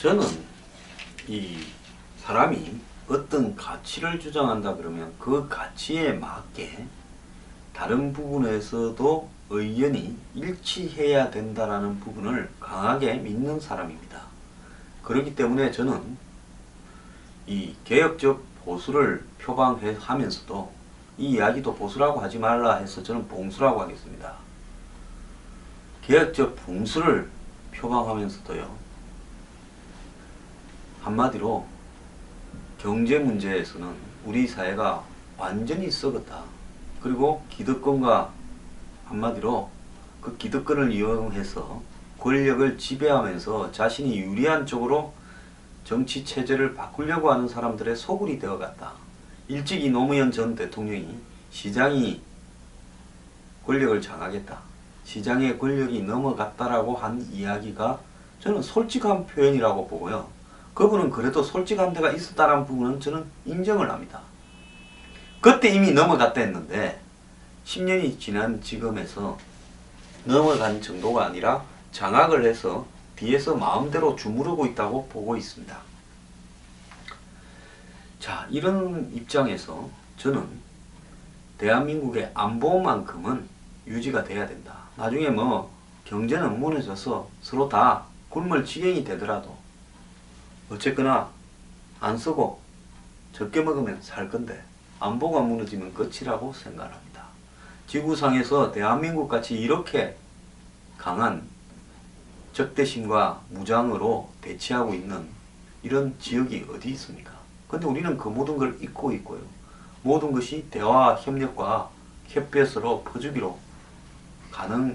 저는 이 사람이 어떤 가치를 주장한다 그러면 그 가치에 맞게 다른 부분에서도 의견이 일치해야 된다라는 부분을 강하게 믿는 사람입니다. 그렇기 때문에 저는 이 개혁적 보수를 표방하면서도 이 이야기도 보수라고 하지 말라 해서 저는 봉수라고 하겠습니다. 개혁적 봉수를 표방하면서도요, 한마디로 경제 문제에서는 우리 사회가 완전히 썩었다. 그리고 기득권과 한마디로 그 기득권을 이용해서 권력을 지배하면서 자신이 유리한 쪽으로 정치 체제를 바꾸려고 하는 사람들의 소굴이 되어갔다. 일찍이 노무현 전 대통령이 시장이 권력을 장악했다, 시장의 권력이 넘어갔다라고 한 이야기가 저는 솔직한 표현이라고 보고요. 그분은 그래도 솔직한 데가 있었다는 부분은 저는 인정을 합니다. 그때 이미 넘어갔다 했는데 10년이 지난 지금에서 넘어간 정도가 아니라 장악을 해서 뒤에서 마음대로 주무르고 있다고 보고 있습니다. 자, 이런 입장에서 저는 대한민국의 안보만큼은 유지가 돼야 된다. 나중에 뭐 경제는 무너져서 서로 다 굶을 지경이 되더라도 어쨌거나 안 쓰고 적게 먹으면 살 건데 안보가 무너지면 끝이라고 생각합니다. 지구상에서 대한민국같이 이렇게 강한 적대심과 무장으로 대치하고 있는 이런 지역이 어디 있습니까? 근데 우리는 그 모든 걸 잊고 있고요. 모든 것이 대화, 협력과 협배서로 퍼주기로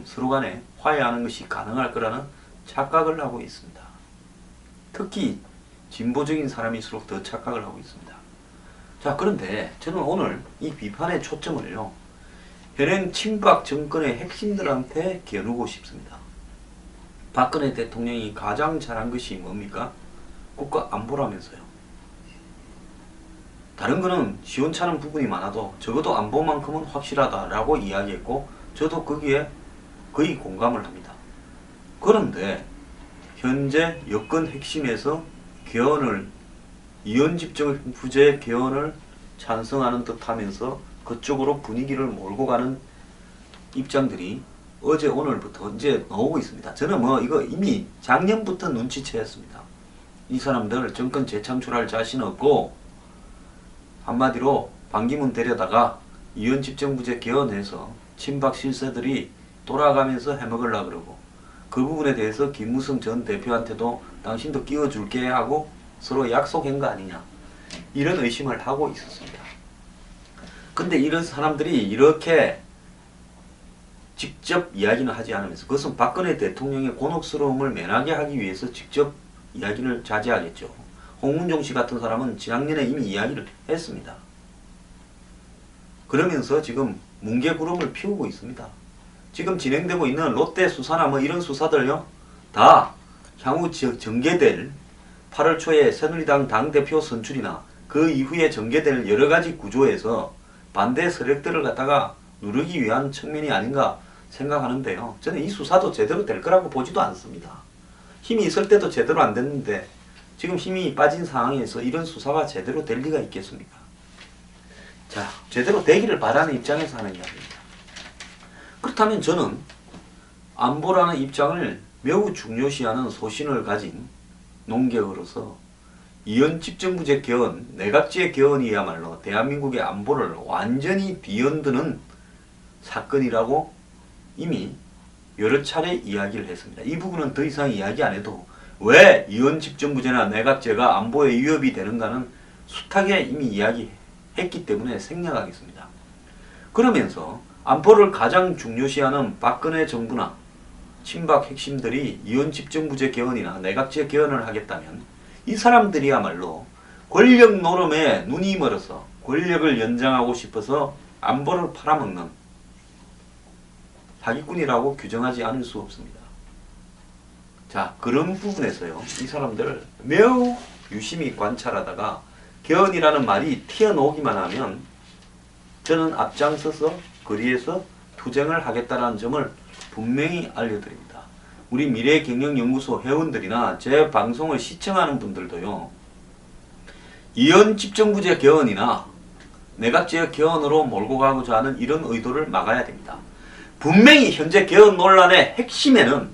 서로 간에 화해하는 것이 가능할 거라는 착각을 하고 있습니다. 특히 진보적인 사람일수록 더 착각을 하고 있습니다. 자, 그런데 저는 오늘 이 비판의 초점을요, 현행 친박 정권의 핵심들한테 겨누고 싶습니다. 박근혜 대통령이 가장 잘한 것이 뭡니까? 국가 안보라면서요. 다른 거는 시원찮은 부분이 많아도 적어도 안보만큼은 확실하다라고 이야기했고, 저도 거기에 거의 공감을 합니다. 그런데 현재 여권 핵심에서 이원집정부제 개헌을 찬성하는 듯 하면서 그쪽으로 분위기를 몰고 가는 입장들이 어제 오늘부터 이제 나오고 있습니다. 저는 뭐 이거 이미 작년부터 눈치채었습니다. 이 사람들 정권 재창출할 자신 없고 한마디로 반기문 데려다가 이원집정부제 개헌해서 친박 실세들이 돌아가면서 해먹으려고 그러고, 그 부분에 대해서 김무성 전 대표한테도 당신도 끼워줄게 하고 서로 약속한 거 아니냐, 이런 의심을 하고 있었습니다. 근데 이런 사람들이 이렇게 직접 이야기는 하지 않으면서, 그것은 박근혜 대통령의 곤혹스러움을 면하게 하기 위해서 직접 이야기를 자제하겠죠. 홍문종 씨 같은 사람은 작년에 이미 이야기를 했습니다. 그러면서 지금 뭉게구름을 피우고 있습니다. 지금 진행되고 있는 롯데 수사나 뭐 이런 수사들요, 다 향후 전개될 8월 초에 새누리당 당대표 선출이나 그 이후에 전개될 여러가지 구조에서 반대 세력들을 갖다가 누르기 위한 측면이 아닌가 생각하는데요. 저는 이 수사도 제대로 될 거라고 보지도 않습니다. 힘이 있을 때도 제대로 안 됐는데 지금 힘이 빠진 상황에서 이런 수사가 제대로 될 리가 있겠습니까? 자, 제대로 되기를 바라는 입장에서 하는 이야기입니다. 그렇다면 저는 안보라는 입장을 매우 중요시하는 소신을 가진 농객으로서 이원집정부제 개헌, 내각제 개헌이야말로 대한민국의 안보를 완전히 뒤흔드는 사건이라고 이미 여러 차례 이야기를 했습니다. 이 부분은 더 이상 이야기 안 해도 왜 이원집정부제나 내각제가 안보에 위협이 되는가는 숱하게 이미 이야기했기 때문에 생략하겠습니다. 그러면서 안보를 가장 중요시하는 박근혜 정부나 친박 핵심들이 이원집정부제 개헌이나 내각제 개헌을 하겠다면 이 사람들이야말로 권력 노름에 눈이 멀어서 권력을 연장하고 싶어서 안보를 팔아먹는 사기꾼이라고 규정하지 않을 수 없습니다. 자, 그런 부분에서요, 이 사람들을 매우 유심히 관찰하다가 개헌이라는 말이 튀어나오기만 하면 저는 앞장서서 거리에서 투쟁을 하겠다는 점을 분명히 알려드립니다. 우리 미래경영연구소 회원들이나 제 방송을 시청하는 분들도요. 이원 집정부제 개헌이나 내각제의 개헌으로 몰고 가고자 하는 이런 의도를 막아야 됩니다. 분명히 현재 개헌 논란의 핵심에는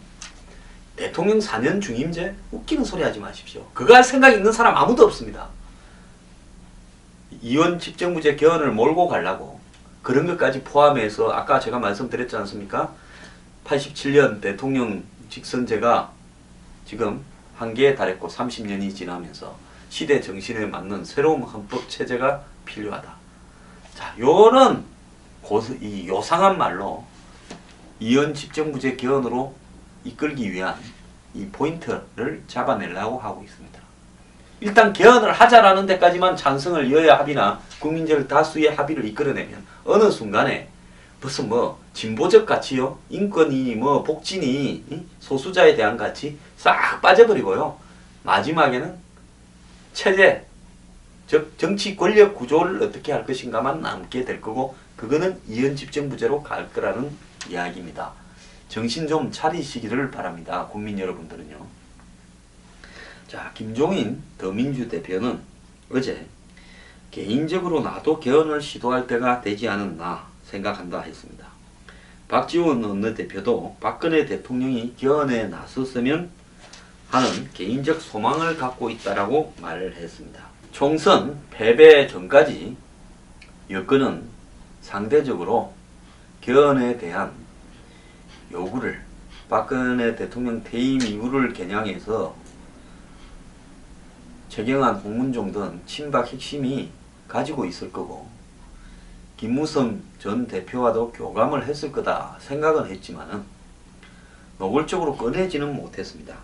대통령 4년 중임제 웃기는 소리 하지 마십시오. 그거 할 생각 있는 사람 아무도 없습니다. 이원 집정부제 개헌을 몰고 가려고 그런 것까지 포함해서 아까 제가 말씀드렸지 않습니까? 87년 대통령 직선제가 지금 한계에 달했고 30년이 지나면서 시대 정신에 맞는 새로운 헌법 체제가 필요하다. 자, 요런 요상한 말로 이원 집정부제 개헌으로 이끌기 위한 이 포인트를 잡아내려고 하고 있습니다. 일단 개헌을 하자라는 데까지만 찬성을 여야 합의나 국민적 다수의 합의를 이끌어내면 어느 순간에 무슨 진보적 가치요, 인권이 복지니 소수자에 대한 가치 싹 빠져버리고요. 마지막에는 체제, 즉 정치 권력 구조를 어떻게 할 것인가만 남게 될 거고, 그거는 이원 집정부제로 갈 거라는 이야기입니다. 정신 좀 차리시기를 바랍니다. 국민 여러분들은요. 자, 김종인 더민주 대표는 어제 개인적으로 나도 개헌을 시도할 때가 되지 않았나 생각한다 했습니다. 박지원 원내대표도 박근혜 대통령이 개헌에 나섰으면 하는 개인적 소망을 갖고 있다라고 말을 했습니다. 총선 패배 전까지 여권은 상대적으로 개헌에 대한 요구를 박근혜 대통령 퇴임 이후를 겨냥해서 최경환, 홍문종 등 친박 핵심이 가지고 있을 거고, 김무성 전 대표와도 교감을 했을 거다 생각은 했지만은 노골적으로 꺼내지는 못했습니다.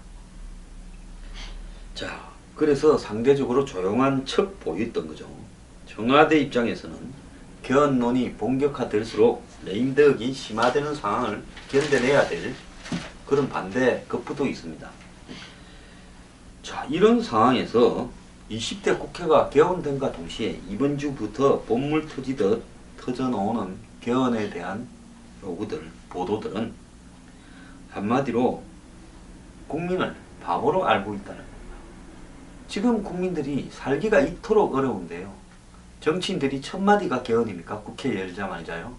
자, 그래서 상대적으로 조용한 척 보였던 거죠. 청와대 입장에서는 개헌론이 본격화될수록 레임덕이 심화되는 상황을 견뎌내야 될 그런 반대 급부도 있습니다. 자, 이런 상황에서 20대 국회가 개헌된과 동시에 이번 주부터 본물 터지듯 터져나오는 개헌에 대한 요구들, 보도들은 한마디로 국민을 바보로 알고 있다는 겁니다. 지금 국민들이 살기가 이토록 어려운데요. 정치인들이 첫마디가 개헌입니까? 국회 열자마자요.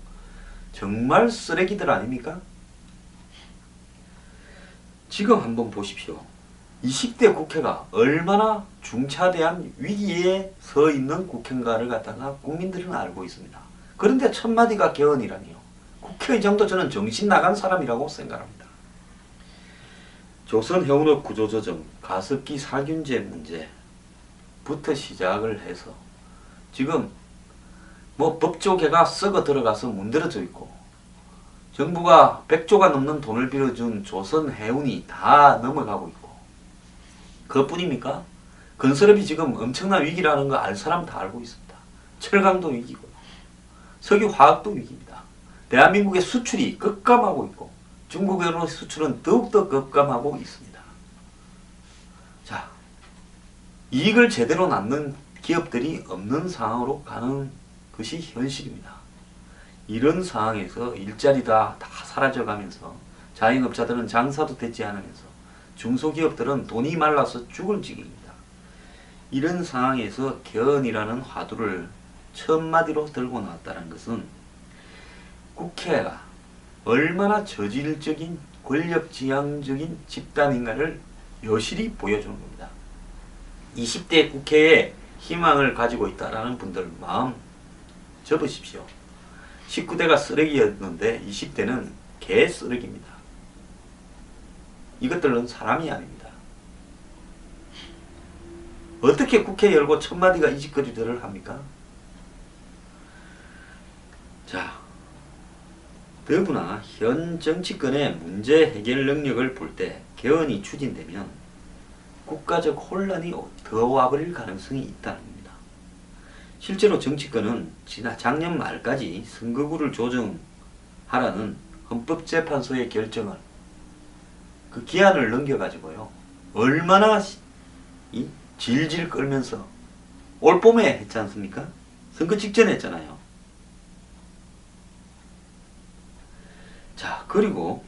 정말 쓰레기들 아닙니까? 지금 한번 보십시오. 20대 국회가 얼마나 중차대한 위기에 서 있는 국회인가를 갖다가 국민들은 알고 있습니다. 그런데 첫마디가 개헌이라니요. 국회의장도 저는 정신 나간 사람이라고 생각합니다. 조선해운업 구조조정, 가습기 살균제 문제부터 시작을 해서 지금 법조계가 썩어 들어가서 문드러져 있고, 정부가 100조가 넘는 돈을 빌려준 조선해운이 다 넘어가고 있고, 그것뿐입니까? 건설업이 지금 엄청난 위기라는 거 알 사람 다 알고 있습니다. 철강도 위기고 석유화학도 위기입니다. 대한민국의 수출이 급감하고 있고 중국으로 수출은 더욱더 급감하고 있습니다. 자, 이익을 제대로 낳는 기업들이 없는 상황으로 가는 것이 현실입니다. 이런 상황에서 일자리 다 사라져가면서 자영업자들은 장사도 되지 않으면서 중소기업들은 돈이 말라서 죽을 지경입니다. 이런 상황에서 개헌이라는 화두를 첫마디로 들고 나왔다는 것은 국회가 얼마나 저질적인 권력지향적인 집단인가를 여실히 보여주는 겁니다. 20대 국회에 희망을 가지고 있다라는 분들 마음 접으십시오. 19대가 쓰레기였는데 20대는 개 쓰레기입니다. 이것들은 사람이 아닙니다. 어떻게 국회 열고 첫마디가 이 짓거리들을 합니까? 자, 더구나 현 정치권의 문제 해결 능력을 볼 때 개헌이 추진되면 국가적 혼란이 더 와버릴 가능성이 있다는 겁니다. 실제로 정치권은 작년 말까지 선거구를 조정하라는 헌법재판소의 결정을 그 기한을 넘겨가지고요. 얼마나 질질 끌면서 올 봄에 했지 않습니까? 선거 직전에 했잖아요. 자, 그리고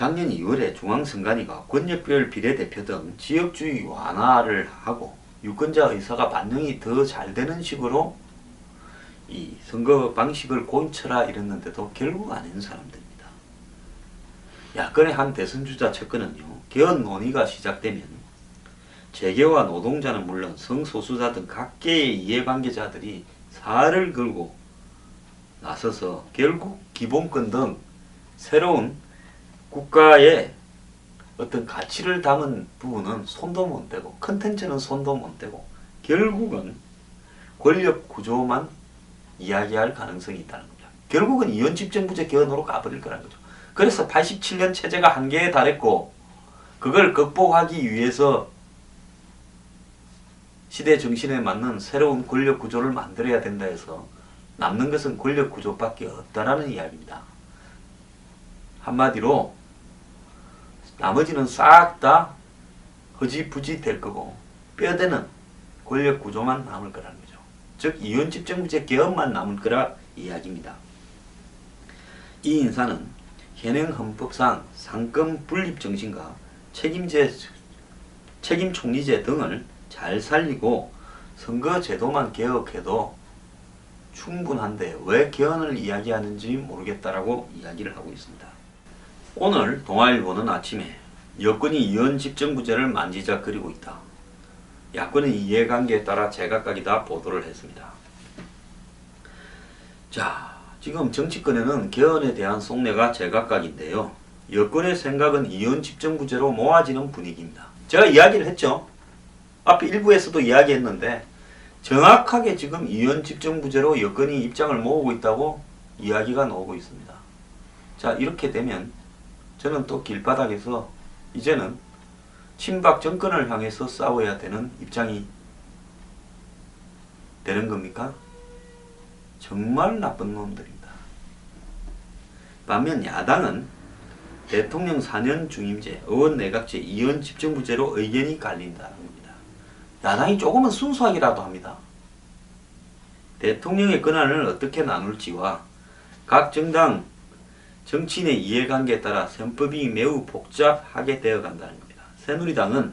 작년 2월에 중앙선관위가 권역별 비례대표 등 지역주의 완화를 하고 유권자 의사가 반영이 더 잘 되는 식으로 이 선거 방식을 고쳐라 이랬는데도 결국 안 하는 사람들입니다. 야권의 한 대선주자 측근은요, 개헌 논의가 시작되면 재계와 노동자는 물론 성소수자 등 각계의 이해관계자들이 살을 걸고 나서서 결국 기본권 등 새로운 국가의 어떤 가치를 담은 부분은 손도 못 대고 컨텐츠는 손도 못 대고 결국은 권력 구조만 이야기할 가능성이 있다는 겁니다. 결국은 이원집정부제 개헌으로 가버릴 거라는 거죠. 그래서 87년 체제가 한계에 달했고 그걸 극복하기 위해서 시대 정신에 맞는 새로운 권력 구조를 만들어야 된다 해서 남는 것은 권력 구조밖에 없다라는 이야기입니다. 한마디로 나머지는 싹 다 허지부지 될 거고 뼈대는 권력 구조만 남을 거라는 거죠. 즉 이원집정부제 개헌만 남을 거라 이야기입니다. 이 인사는 현행 헌법상 상권 분립 정신과 책임 총리제 등을 잘 살리고 선거 제도만 개혁해도 충분한데 왜 개헌을 이야기하는지 모르겠다라고 이야기를 하고 있습니다. 오늘 동아일보는 아침에 여권이 이원집정부제를 만지작거리고 있다. 야권의 이해관계에 따라 제각각이 다 보도를 했습니다. 자, 지금 정치권에는 개헌에 대한 속내가 제각각인데요. 여권의 생각은 이원집정부제로 모아지는 분위기입니다. 제가 이야기를 했죠. 앞에 일부에서도 이야기했는데 정확하게 지금 이원집정부제로 여권이 입장을 모으고 있다고 이야기가 나오고 있습니다. 자, 이렇게 되면 저는 또 길바닥에서 이제는 친박 정권을 향해서 싸워야 되는 입장이 되는 겁니까? 정말 나쁜 놈들입니다. 반면 야당은 대통령 4년 중임제, 의원 내각제, 이원 집정부제로 의견이 갈린다는 겁니다. 야당이 조금은 순수하기라도 합니다. 대통령의 권한을 어떻게 나눌지와 각 정당 정치인의 이해관계에 따라 선법이 매우 복잡하게 되어간다는 겁니다. 새누리당은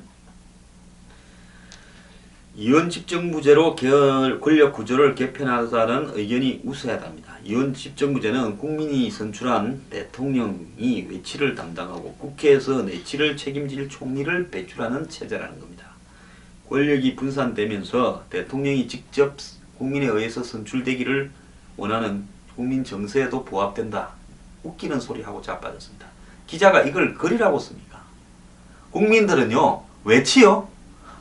이원집정부제로 권력 구조를 개편하자는 의견이 우세하답니다. 이원집정부제는 국민이 선출한 대통령이 외치를 담당하고 국회에서 내치를 책임질 총리를 배출하는 체제라는 겁니다. 권력이 분산되면서 대통령이 직접 국민에 의해서 선출되기를 원하는 국민 정서에도 부합된다. 웃기는 소리 하고 자빠졌습니다. 기자가 이걸 글이라고 씁니까? 국민들은요, 외치요?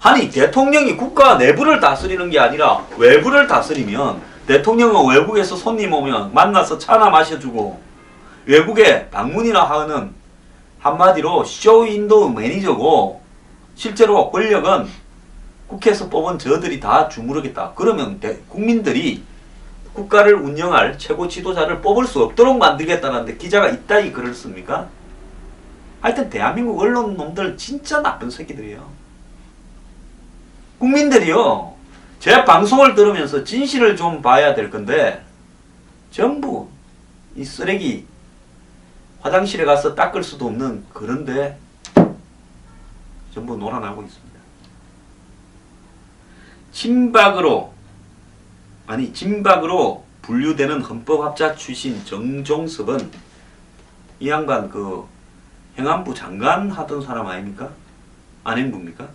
아니, 대통령이 국가 내부를 다스리는 게 아니라 외부를 다스리면 대통령은 외국에서 손님 오면 만나서 차나 마셔주고 외국에 방문이나 하는 한마디로 쇼윈도우 매니저고 실제로 권력은 국회에서 뽑은 저들이 다 주무르겠다. 그러면 국민들이 국가를 운영할 최고 지도자를 뽑을 수 없도록 만들겠다는데 기자가 이따위 글을 씁니까? 하여튼 대한민국 언론 놈들 진짜 나쁜 새끼들이에요. 국민들이요, 제 방송을 들으면서 진실을 좀 봐야 될 건데 전부 이 쓰레기 화장실에 가서 닦을 수도 없는 그런데 전부 놀아나고 있습니다. 진박으로 분류되는 헌법학자 출신 정종섭은 이 양반 그 행안부 장관 하던 사람 아닙니까? 안행부입니까?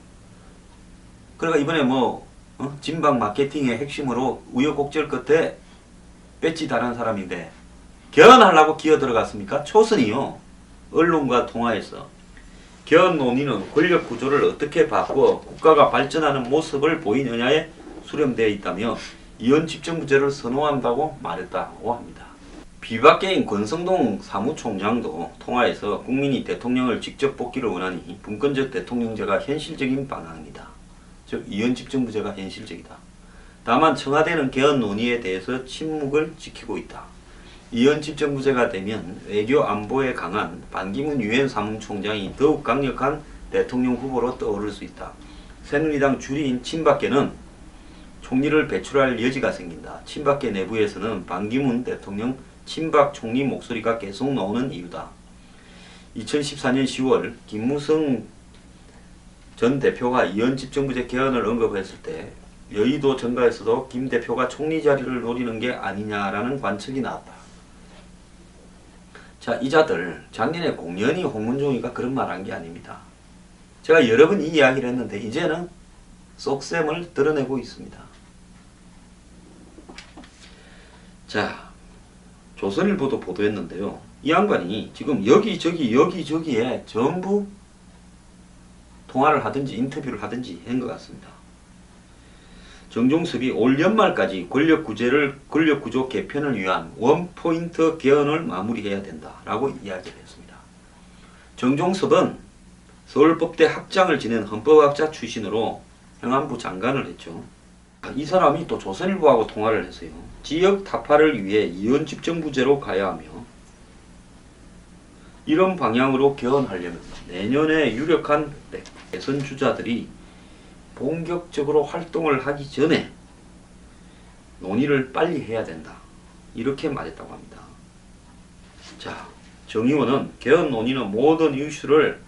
그러니까 이번에 진박 마케팅의 핵심으로 우여곡절 끝에 배지 달한 사람인데 개헌하려고 기어 들어갔습니까? 초선이요. 언론과 통화해서 개헌 논의는 권력 구조를 어떻게 바꾸어 국가가 발전하는 모습을 보이느냐에 수렴되어 있다며 이원 집정부제를 선호한다고 말했다고 합니다. 비박계인 권성동 사무총장도 통화에서 국민이 대통령을 직접 뽑기를 원하니 분권적 대통령제가 현실적인 방안이다. 즉 이원 집정부제가 현실적이다. 다만 청와대는 개헌 논의에 대해서 침묵을 지키고 있다. 이원 집정부제가 되면 외교 안보에 강한 반기문 유엔 사무총장이 더욱 강력한 대통령 후보로 떠오를 수 있다. 새누리당 주류인 친박계는 총리를 배출할 여지가 생긴다. 친박계 내부에서는 반기문 대통령 친박 총리 목소리가 계속 나오는 이유다. 2014년 10월 김무성 전 대표가 이원 집정부제 개헌을 언급했을 때 여의도 정가에서도 김 대표가 총리 자리를 노리는 게 아니냐라는 관측이 나왔다. 자, 이자들 작년에 공연히 홍문종이가 그런 말 한 게 아닙니다. 제가 여러 번 이 이야기를 했는데 이제는 쏙셈을 드러내고 있습니다. 자, 조선일보도 보도했는데요. 이 양반이 지금 여기저기에 전부 통화를 하든지 인터뷰를 하든지 한 것 같습니다. 정종섭이 올 연말까지 권력구조 개편을 위한 원포인트 개헌을 마무리해야 된다라고 이야기를 했습니다. 정종섭은 서울법대 학장을 지낸 헌법학자 출신으로 행안부 장관을 했죠. 이 사람이 또 조선일보하고 통화를 했어요. 지역 타파를 위해 이원 집정부제로 가야 하며 이런 방향으로 개헌하려면 내년에 유력한 대선 주자들이 본격적으로 활동을 하기 전에 논의를 빨리 해야 된다. 이렇게 말했다고 합니다. 자, 정 의원은 개헌 논의는 모든 이슈를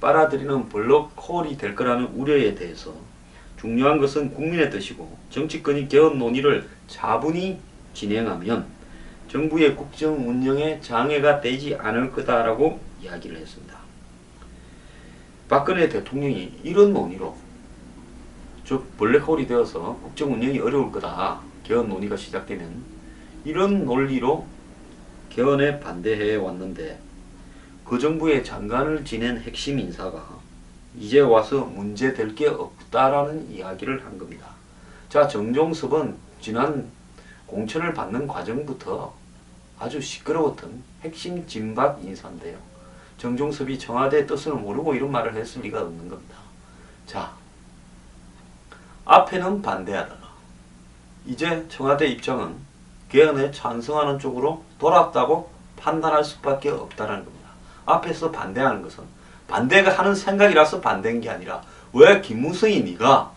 빨아들이는 블랙홀이 될 거라는 우려에 대해서 중요한 것은 국민의 뜻이고 정치권이 개헌 논의를 차분히 진행하면 정부의 국정 운영에 장애가 되지 않을 거다라고 이야기를 했습니다. 박근혜 대통령이 이런 논의로 즉 블랙홀이 되어서 국정 운영이 어려울 거다. 개헌 논의가 시작되면 이런 논리로 개헌에 반대해 왔는데 그 정부의 장관을 지낸 핵심 인사가 이제 와서 문제될 게 없다라는 이야기를 한 겁니다. 자, 정종섭은 지난 공천을 받는 과정부터 아주 시끄러웠던 핵심 진박 인사인데요. 정종섭이 청와대의 뜻을 모르고 이런 말을 했을 리가 없는 겁니다. 자, 앞에는 반대하다가 이제 청와대 입장은 개헌에 찬성하는 쪽으로 돌았다고 판단할 수밖에 없다는 겁니다. 앞에서 반대하는 것은 반대가 하는 생각이라서 반대인 게 아니라 왜 김무성이 네가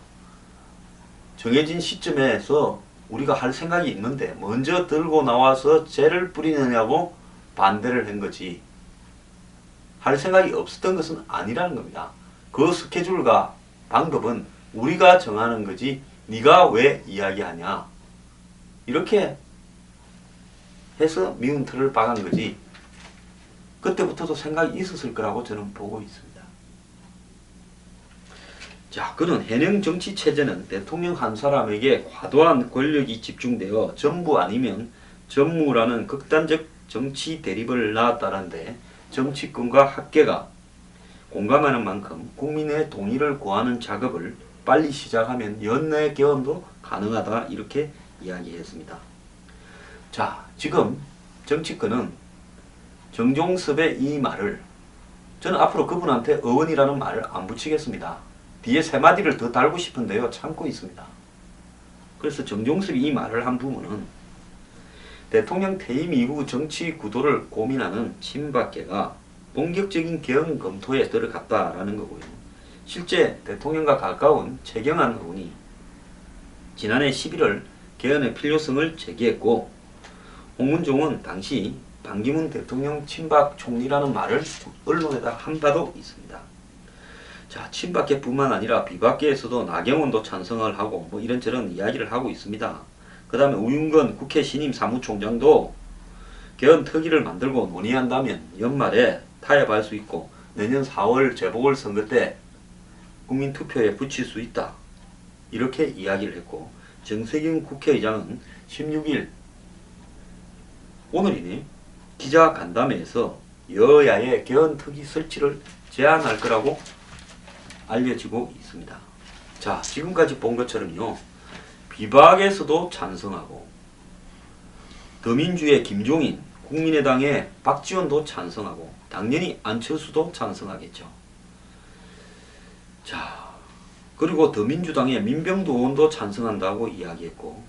정해진 시점에서 우리가 할 생각이 있는데 먼저 들고 나와서 죄를 뿌리느냐고 반대를 한 거지. 할 생각이 없었던 것은 아니라는 겁니다. 그 스케줄과 방법은 우리가 정하는 거지 네가 왜 이야기하냐. 이렇게 해서 미운 틀을 박은 거지. 그때부터도 생각이 있었을 거라고 저는 보고 있습니다. 자, 그런 현행 정치 체제는 대통령 한 사람에게 과도한 권력이 집중되어 전부 아니면 전무라는 극단적 정치 대립을 낳았다는데 정치권과 학계가 공감하는 만큼 국민의 동의를 구하는 작업을 빨리 시작하면 연내 개헌도 가능하다 이렇게 이야기했습니다. 자, 지금 정치권은 정종섭의 이 말을 저는 앞으로 그분한테 어원이라는 말을 안 붙이겠습니다. 뒤에 세 마디를 더 달고 싶은데요. 참고 있습니다. 그래서 정종섭이 이 말을 한 부분은 대통령 퇴임 이후 정치 구도를 고민하는 친박계가 본격적인 개헌 검토에 들어갔다라는 거고요. 실제 대통령과 가까운 최경환 의원이 지난해 11월 개헌의 필요성을 제기했고 홍문종은 당시 반기문 대통령 친박 총리라는 말을 언론에다 한 바도 있습니다. 자, 친박계뿐만 아니라 비박계에서도 나경원도 찬성을 하고 뭐 이런저런 이야기를 하고 있습니다. 그 다음에 우윤건 국회 신임 사무총장도 개헌 특위를 만들고 논의한다면 연말에 타협할 수 있고 내년 4월 재보궐선거 때 국민투표에 붙일 수 있다. 이렇게 이야기를 했고 정세균 국회의장은 16일 오늘이니 기자간담회에서 여야의 개헌특위 설치를 제안할 거라고 알려지고 있습니다. 자, 지금까지 본 것처럼요. 비박에서도 찬성하고 더민주의 김종인, 국민의당의 박지원도 찬성하고 당연히 안철수도 찬성하겠죠. 자, 그리고 더민주당의 민병두 의원도 찬성한다고 이야기했고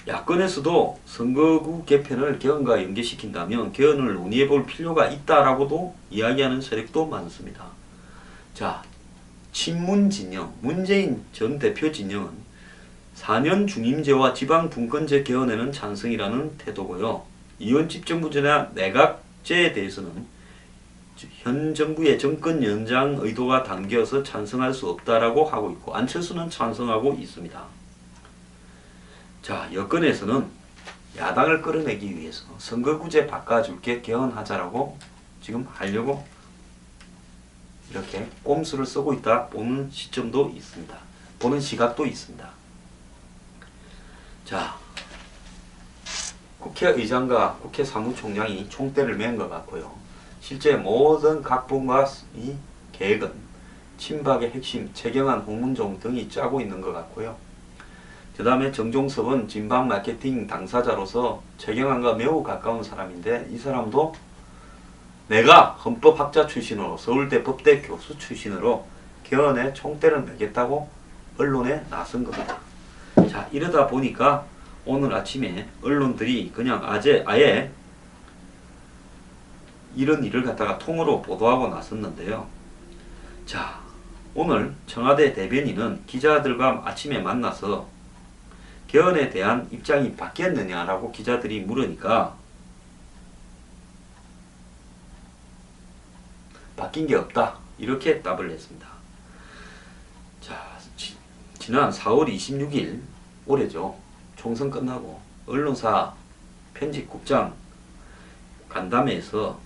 야권에서도 선거구 개편을 개헌과 연계시킨다면 개헌을 논의해 볼 필요가 있다라고도 이야기하는 세력도 많습니다. 자, 친문 진영, 문재인 전 대표 진영은 4년 중임제와 지방분권제 개헌에는 찬성이라는 태도고요. 이원 집정부제나 내각제에 대해서는 현 정부의 정권 연장 의도가 담겨서 찬성할 수 없다라고 하고 있고 안철수는 찬성하고 있습니다. 자, 여권에서는 야당을 끌어내기 위해서 선거구제 바꿔줄게 개헌하자라고 지금 하려고 이렇게 꼼수를 쓰고 있다 보는 시점도 있습니다. 보는 시각도 있습니다. 자, 국회의장과 국회 사무총장이 총대를 맨 것 같고요. 실제 모든 각본과 이 계획은 친박의 핵심 최경환, 홍문종 등이 짜고 있는 것 같고요. 그 다음에 정종섭은 진박 마케팅 당사자로서 최경환과 매우 가까운 사람인데 이 사람도 내가 헌법학자 출신으로 서울대 법대 교수 출신으로 개헌에 총대를 매겠다고 언론에 나선 겁니다. 자, 이러다 보니까 오늘 아침에 언론들이 그냥 아예 이런 일을 갖다가 통으로 보도하고 나섰는데요. 자, 오늘 청와대 대변인은 기자들과 아침에 만나서 개헌에 대한 입장이 바뀌었느냐라고 기자들이 물으니까 바뀐 게 없다 이렇게 답을 했습니다. 자, 지난 4월 26일 올해죠. 총선 끝나고 언론사 편집국장 간담회에서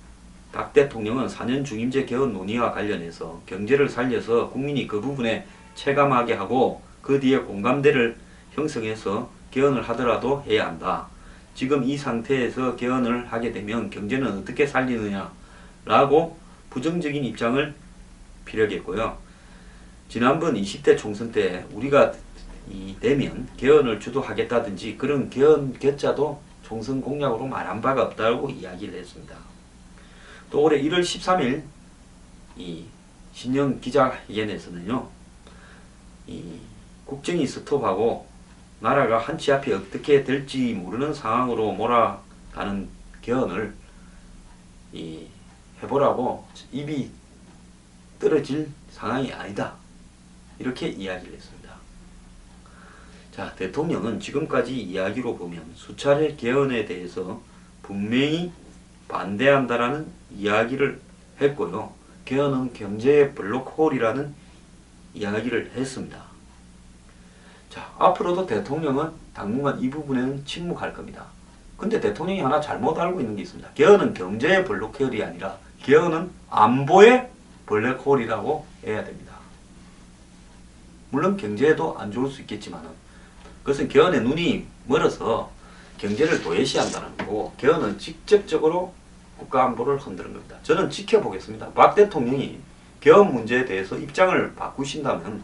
박 대통령은 4년 중임제 개헌 논의와 관련해서 경제를 살려서 국민이 그 부분에 체감하게 하고 그 뒤에 공감대를 형성해서 개헌을 하더라도 해야 한다. 지금 이 상태에서 개헌을 하게 되면 경제는 어떻게 살리느냐 라고 부정적인 입장을 피력했고요. 지난번 20대 총선 때 우리가 되면 개헌을 주도하겠다든지 그런 개헌 결자도 총선 공약으로 말한 바가 없다고 이야기를 했습니다. 또 올해 1월 13일 이 신년 기자회견에서는요, 이 국정이 스톱하고 나라가 한치 앞이 어떻게 될지 모르는 상황으로 몰아가는 개헌을 해보라고 입이 떨어질 상황이 아니다 이렇게 이야기를 했습니다. 자, 대통령은 지금까지 이야기로 보면 수차례 개헌에 대해서 분명히 반대한다라는 이야기를 했고요. 개헌은 경제의 블록홀이라는 이야기를 했습니다. 자, 앞으로도 대통령은 당분간 이 부분에는 침묵할 겁니다. 근데 대통령이 하나 잘못 알고 있는 게 있습니다. 개헌은 경제의 블록홀이 아니라 개헌은 안보의 블랙홀이라고 해야 됩니다. 물론 경제에도 안 좋을 수 있겠지만 그것은 개헌에 눈이 멀어서 경제를 도외시한다는 거고 개헌은 직접적으로 국가 안보를 흔드는 겁니다. 저는 지켜보겠습니다. 박 대통령이 개헌 문제에 대해서 입장을 바꾸신다면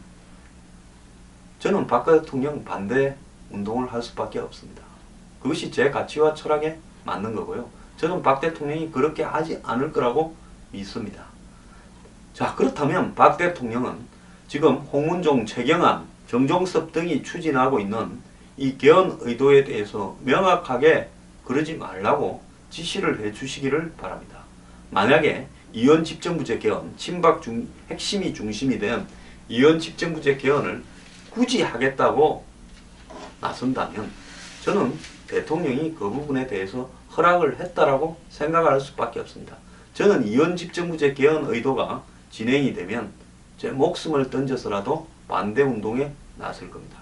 저는 박 대통령 반대 운동을 할 수밖에 없습니다. 그것이 제 가치와 철학에 맞는 거고요. 저는 박 대통령이 그렇게 하지 않을 거라고 믿습니다. 자, 그렇다면 박 대통령은 지금 홍문종, 최경환, 정종섭 등이 추진하고 있는 이 개헌 의도에 대해서 명확하게 그러지 말라고 지시를 해 주시기를 바랍니다. 만약에 이원 집정부제 개헌, 친박 핵심이 중심이 된 이원 집정부제 개헌을 굳이 하겠다고 나선다면 저는 대통령이 그 부분에 대해서 허락을 했다라고 생각할 수밖에 없습니다. 저는 이원 집정부제 개헌 의도가 진행이 되면 제 목숨을 던져서라도 반대 운동에 나설 겁니다.